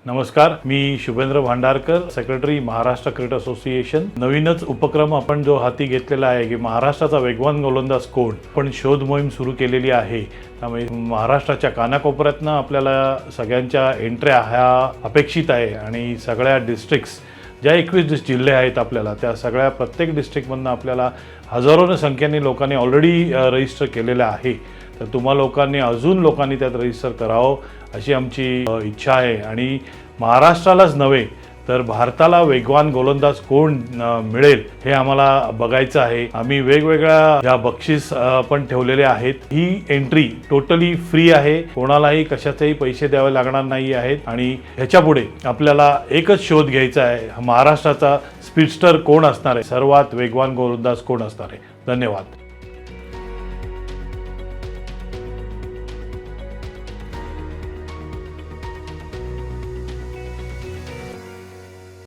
नमस्कार, मी Shubhendra Bhandarkar, secretary Maharashtra cricket association. नवीनच उपक्रम आपण जो हाती घेतलेला आहे की महाराष्ट्राचा वेगवान गोलंदाज कोण, पण शोध मोहीम सुरू केलेली आहे। त्यामुळे महाराष्ट्राच्या कानाकोपऱ्यातनं आपल्याला सगळ्यांच्या एंट्र्या ह्या अपेक्षित आहे आणि सगळ्या डिस्ट्रिक्ट्स ज्या 21 जिल्हे आहेत आपल्याला त्या सगळ्या प्रत्येक डिस्ट्रिक्टमधनं आपल्याला हजारोने संख्येने लोकांनी ऑलरेडी रजिस्टर केलेलं आहे। तर तुम्हा लोकांनी अजून लोकांनी त्यात रजिस्टर करावं अशी आमची इच्छा आहे आणि महाराष्ट्रालाच नव्हे तर भारताला वेगवान गोलंदाज कोण मिळेल हे आम्हाला बघायचं आहे। आम्ही वेगवेगळ्या ज्या बक्षीस पण ठेवलेले आहेत। ही एंट्री टोटली फ्री आहे, कोणालाही कशाचेही पैसे द्यावे लागणार नाही आहेत आणि ह्याच्यापुढे आपल्याला एकच शोध घ्यायचा आहे, महाराष्ट्राचा स्पीडस्टर कोण असणार आहे, सर्वात वेगवान गोलंदाज कोण असणार आहे। धन्यवाद।